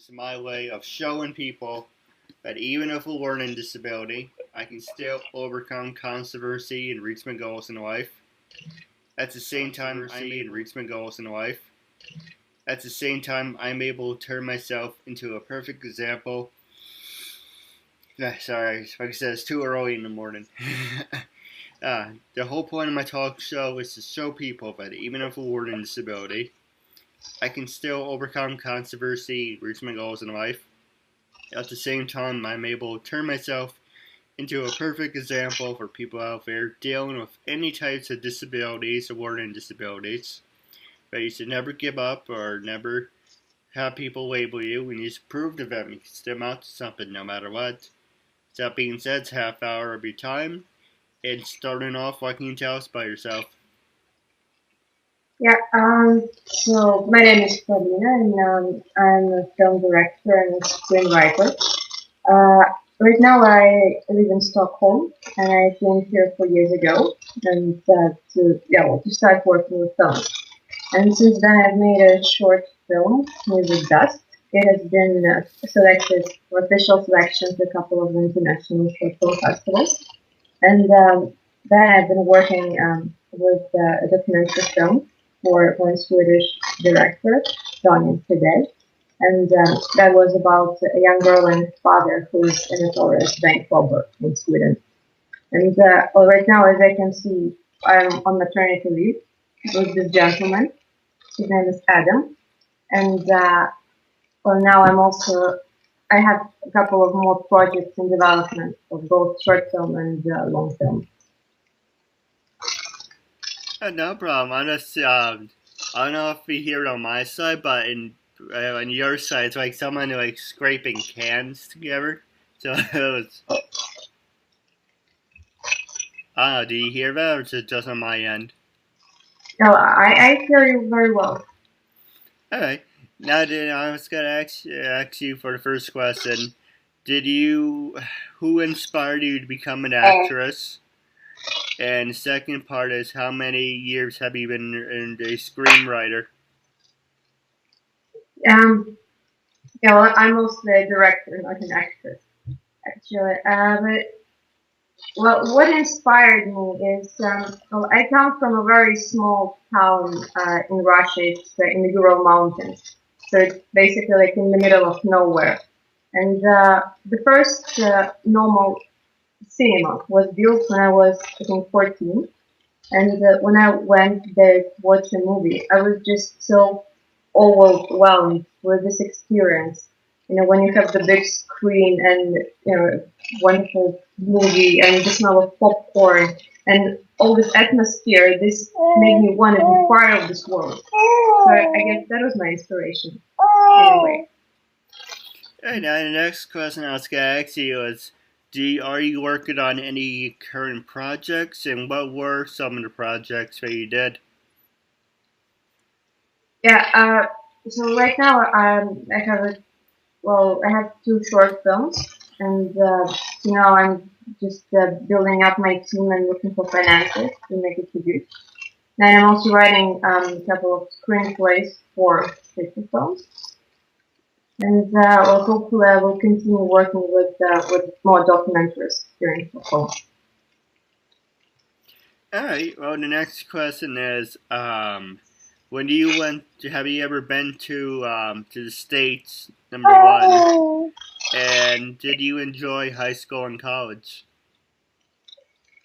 is my way of showing people that even with a learning disability, I can still overcome controversy and reach my goals in life. At the same time, I'm able to turn myself into a perfect example. Sorry, like I said, it's too early in the morning. The whole point of my talk show is to show people that even with a learning disability, I can still overcome controversy and reach my goals in life. At the same time, I'm able to turn myself into a perfect example for people out there dealing with any types of disabilities or learning disabilities. But you should never give up or never have people label you. We need to prove to them you can still amount to something no matter what. That being said, it's half hour of your time. And starting off, what can you tell us about yourself? Yeah, so my name is Polina, and I'm a film director and a screenwriter. Right now, I live in Stockholm, and I came here 4 years ago, and to start working with film. And since then, I've made a short film, Music Dust. It has been selected for official selections at a couple of international short film festivals, and then I've been working with a documentary film for one Swedish director, Daniel today. And that was about a young girl and father who is a notorious bank robber in Sweden. And right now, as I can see, I'm on maternity leave with this gentleman. His name is Adam. And now I have a couple of more projects in development of both short film and long film. No problem. I don't know if we hear it on my side, but on your side, it's like someone like scraping cans together. So it was. I don't know. Do you hear that, or is it just on my end? No, I hear you very well. All right. Now, I was gonna ask you for the first question. Who inspired you to become an actress? And the second part is, how many years have you been a screenwriter? Well, I'm mostly a director, not an actress, actually. What inspired me is, I come from a very small town in Russia. It's in the Ural Mountains, so it's basically like in the middle of nowhere. And the first normal cinema was built when I was, I think, 14. And when I went there to watch a movie, I was just so overwhelmed with this experience. You know, when you have the big screen and, wonderful movie and the smell of popcorn and all this atmosphere, this made me want to be part of this world. So I guess that was my inspiration in a way. Hey, now the next question I was going to ask you is, are you working on any current projects, and what were some of the projects that you did? Yeah, so right now I have two short films, and now I'm just building up my team and looking for finances to make it produce. Then I'm also writing a couple of screenplays for feature films. And hopefully I will continue working with more documentaries here in Stockholm. All right. Well, the next question is, have you ever been to the States? Number one, and did you enjoy high school and college?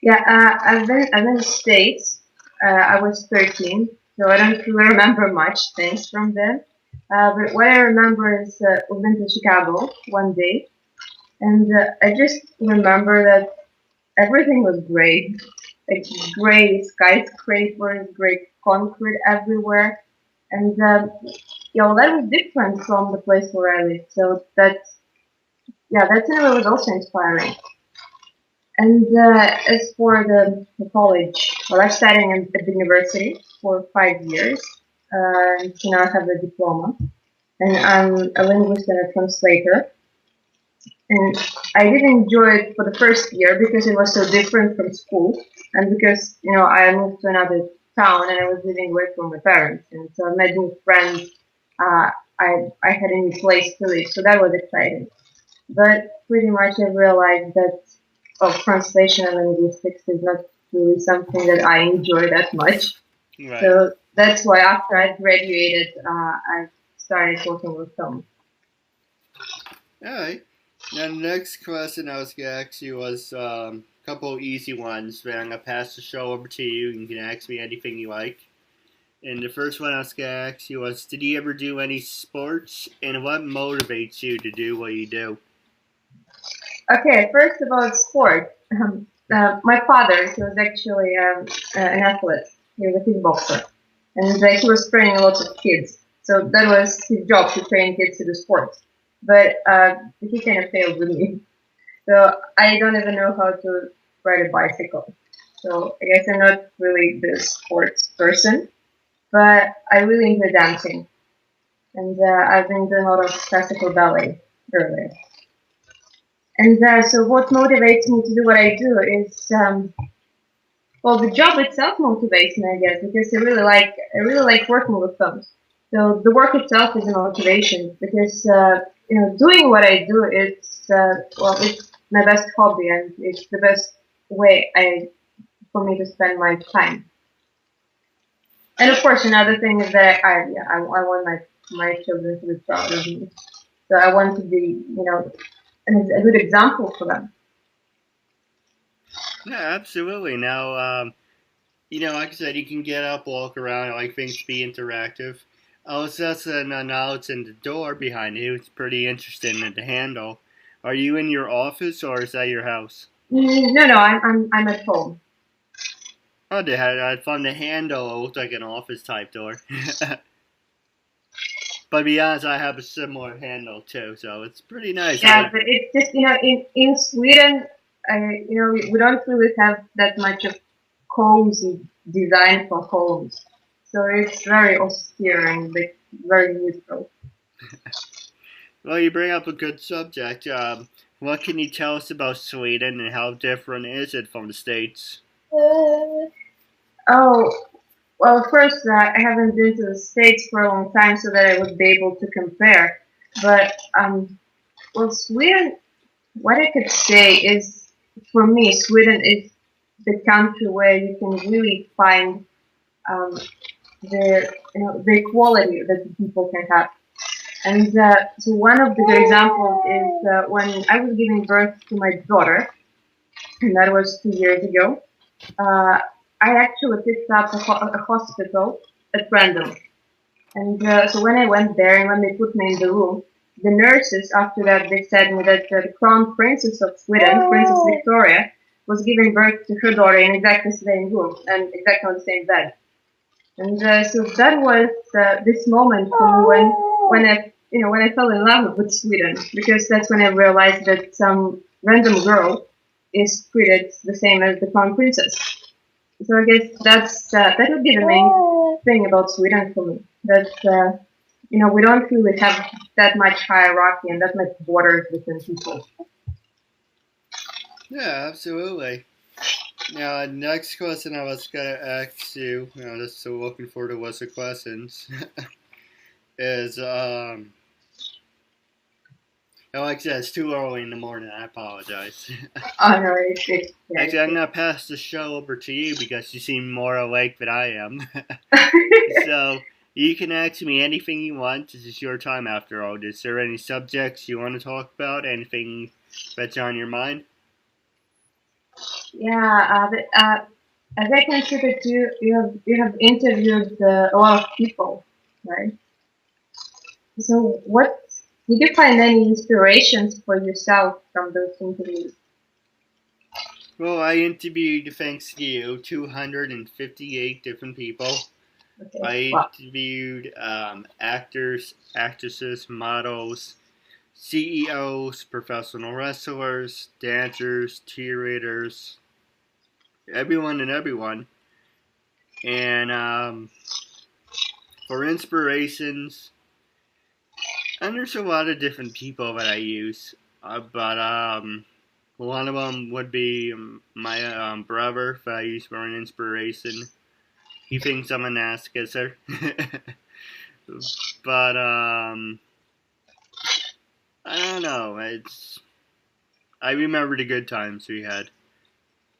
Yeah, I've been to the States. I was 13, so I don't really remember much things from then. But what I remember is we went to Chicago one day, and I just remember that everything was great. Like great skyscrapers, great concrete everywhere, and that was different from the place where I lived. So that in a way was also inspiring. And as for the college, well, I'm studying at the university for 5 years. So now I have a diploma, and I'm a linguist and a translator. And I did enjoy it for the first year because it was so different from school, and because I moved to another town and I was living away from my parents, and so I made new friends I had a new place to live, so that was exciting. But pretty much I realized that translation and linguistics is not really something that I enjoy that much. Right. So that's why after I graduated, I started working with film. All right. Now, the next question I was going to ask you was a couple easy ones, but I'm going to pass the show over to you. You can ask me anything you like. And the first one I was going to ask you was, did you ever do any sports, and what motivates you to do what you do? Okay, first about sport. My father, he was actually an athlete. He was a kickboxer, and he was training a lot of kids. So that was his job to train kids to do sports. But he kind of failed with me. So I don't even know how to ride a bicycle. So I guess I'm not really the sports person, but I really enjoy dancing, and I've been doing a lot of classical ballet earlier. And so what motivates me to do what I do is, well, the job itself motivates me, I guess, because I really like working with them. So the work itself is a motivation because, doing what I do, it's my best hobby and it's the best way for me to spend my time. And of course, another thing is that I want my children to be proud of me. So I want to be, a good example for them. Yeah, absolutely. Now, like I said, you can get up, walk around. I like things to be interactive. I was just now it's in the door behind you. It's pretty interesting at the handle. Are you in your office or is that your house? No, I'm at home. Oh, they had fun. The handle it looked like an office type door. But to be honest, I have a similar handle too, so it's pretty nice. Yeah, but it's just in Sweden, we don't really have that much of cozy design for homes, so it's very austere and like very neutral. Well, you bring up a good subject. What can you tell us about Sweden and how different is it from the States? Oh, well, first, I haven't been to the States for a long time, so that I would be able to compare. But well, Sweden, what I could say is, for me, Sweden is the country where you can really find um, the equality that the people can have. And so one of the good examples is when I was giving birth to my daughter, and that was 2 years ago. Uh, I actually picked up a hospital at random. And so when I went there and when they put me in the room, the nurses after that they said me that the crown princess of Sweden, Princess Victoria, was giving birth to her daughter in exactly the same room and exactly on the same bed. And so that was this moment for me when I fell in love with Sweden, because that's when I realized that some random girl is treated the same as the crown princess. So I guess that would be the main thing about Sweden for me. That we don't really have that much hierarchy and that much borders between people. Yeah, absolutely. Now, next question I was gonna ask you, just so looking forward to what's the questions, is like I said, it's too early in the morning. I apologize. Oh no, yeah, Actually, I'm gonna pass the show over to you because you seem more awake than I am. So you can ask me anything you want. This is your time after all. Is there any subjects you want to talk about? Anything that's on your mind? yeah. As I can see that you have interviewed a lot of people, right? So what did you find any inspirations for yourself from those interviews? Well, I interviewed, thanks to you, 258 different people. Okay. I Wow. interviewed actors, actresses, models, CEOs, professional wrestlers, dancers, curators, everyone and everyone. And for inspirations, and there's a lot of different people that I use, but one of them would be my brother that I use for an inspiration. He thinks I'm an ass kisser. But I don't know. I remember the good times we had.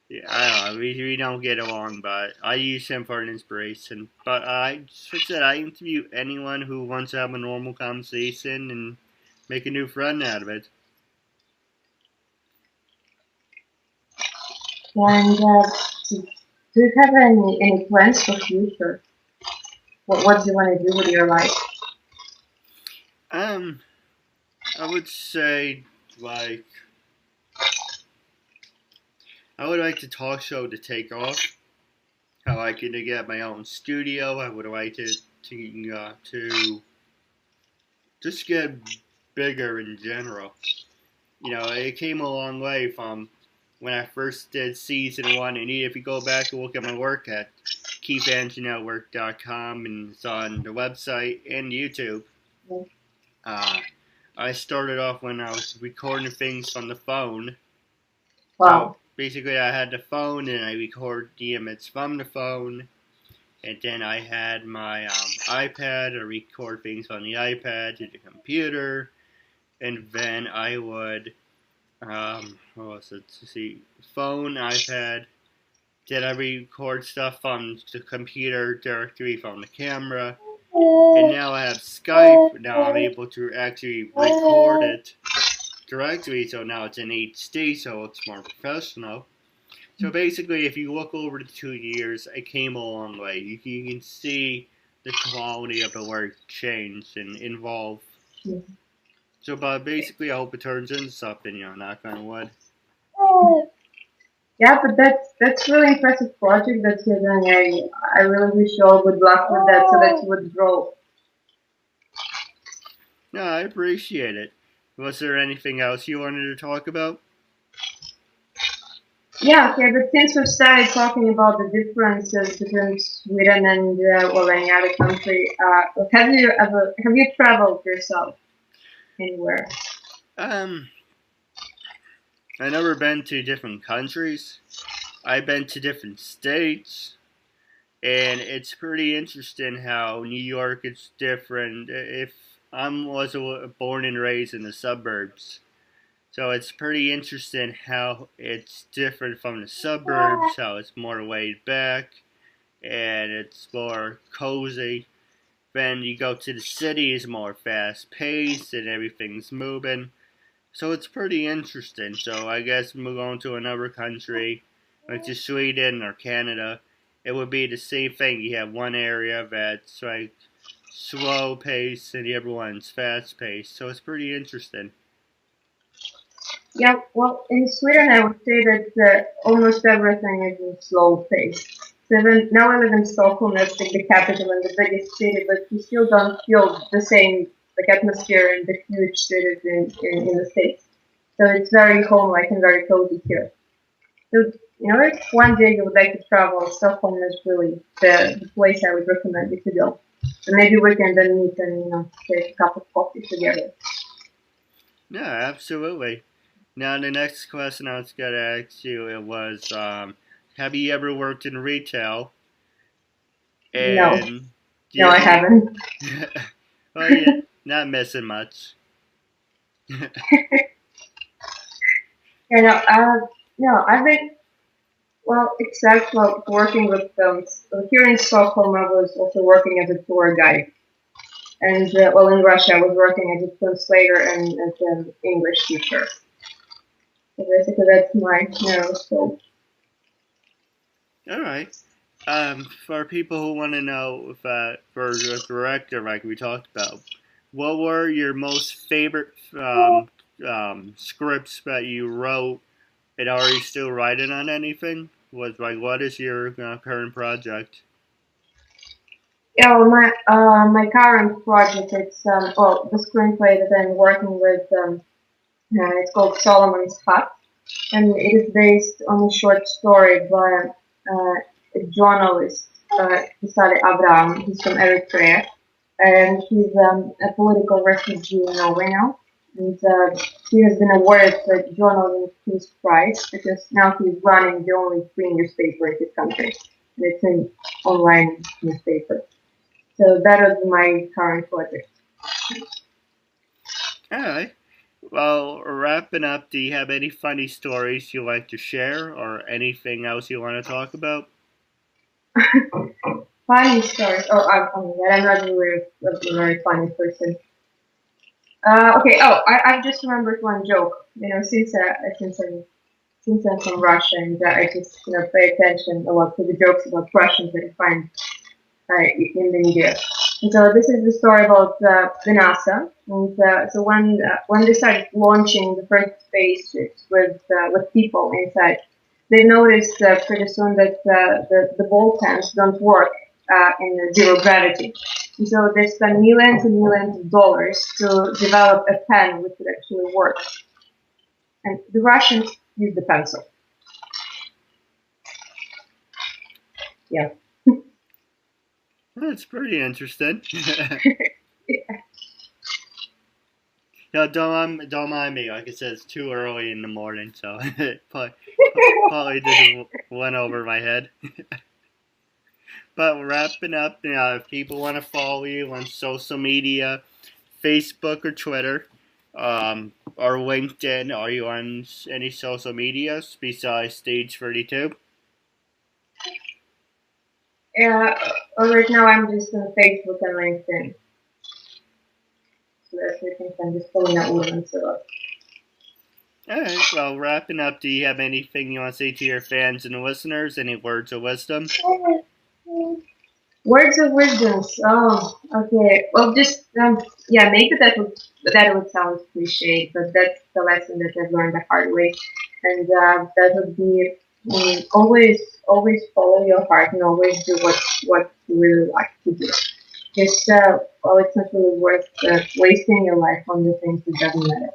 Yeah, I don't know. We don't get along, but I use him for an inspiration. But I said I interview anyone who wants to have a normal conversation and make a new friend out of it. And do you have any plans for future? What do you want to do with your life? I would say like I would like the talk show to take off. I like it to get my own studio. I would like it to just get bigger in general. You know, it came a long way from when I first did season one. And if you go back and look at my work at KeithAndrewNetWork.com and it's on the website and YouTube. I started off when I was recording things from the phone. Wow. So basically, I had the phone and I record the image from the phone. And then I had my iPad. I record things on the iPad to the computer. And then I would, what was it? Let's see, phone, iPad. Then I record stuff on the computer directly from the camera. And now I have Skype. Now I'm able to actually record it directly. So now it's in HD, so it's more professional. So basically, if you look over the 2 years, it came a long way. You can see the quality of the work change and evolve. So, but basically, I hope it turns into something, you know, knock on wood. Yeah, but that's really impressive project that you're doing. I really wish you all good luck with that so that you would grow. No, I appreciate it. Was there anything else you wanted to talk about? Yeah, okay, but since we've started talking about the differences between Sweden and or any other country, have you traveled yourself anywhere? I've never been to different countries. I've been to different states, and it's pretty interesting how New York is different. If I was born and raised in the suburbs, so it's pretty interesting how it's different from the suburbs, how it's more laid back, and it's more cozy. Then you go to the city, it's more fast paced and everything's moving. So it's pretty interesting. So I guess we're going to another country, like to Sweden or Canada, it would be the same thing. You have one area that's like slow paced and the other one's fast paced. So it's pretty interesting. Yeah, well, in Sweden, I would say that almost everything is in slow pace. So now I live in Stockholm, that's like the capital and the biggest city, but you still don't feel the same like atmosphere in the huge cities in the States. So it's very home-like and very cozy here. So, if one day you would like to travel, Stockholm is really the place I would recommend you to go. So maybe we can then meet and, take a cup of coffee together. Yeah, absolutely. Now the next question I was going to ask you it was, have you ever worked in retail? And no, I haven't. Well, yeah, not missing much. I've been except for working with here in Stockholm, I was also working as a tour guide, and in Russia, I was working as a translator and as an English teacher. So basically, that's my narrow scope. All right. For people who want to know, for the director, like we talked about, what were your most favorite scripts that you wrote, and are you still writing on anything? What is your current project? Yeah, well, my current project it's the screenplay that I'm working with. It's called Solomon's Hut, and it is based on a short story by a journalist, Isale Abraham. He's from Eritrea, and he's a political refugee in Norway now. And he has been awarded the Journalism Peace Prize because now he's running the only free newspaper in his country, and it's an online newspaper. So that was my current project. All right. Well, wrapping up, do you have any funny stories you like to share or anything else you want to talk about? Funny stories. Oh, I'm not really a very funny person. Okay. Oh, I've just remembered one joke. Since I'm from Russia, and I just pay attention a lot to the jokes about Russians that I find in the media. And so this is the story about the NASA. And so when they started launching the first spaceships with people inside, they noticed pretty soon that the ball pens don't work in zero gravity. And so they spent millions and millions of dollars to develop a pen which would actually work. And the Russians used the pencil. Yeah. That's pretty interesting. Yeah. No, don't mind me. Like I said, it's too early in the morning, so probably just went over my head. But wrapping up, if people want to follow you on social media, Facebook or Twitter, or LinkedIn, are you on any social medias besides Stage 32? Right now I'm just on Facebook and LinkedIn. So that's the things I'm just Polina Urvantseva. Alright, well, wrapping up, do you have anything you want to say to your fans and listeners? Any words of wisdom? Words of wisdoms. Oh, okay. Well, just maybe that would sound cliche, but that's the lesson that I've learned the hard way, and that would be always follow your heart and always do what you really like to do. Just well, it's not really worth wasting your life on the things that doesn't matter.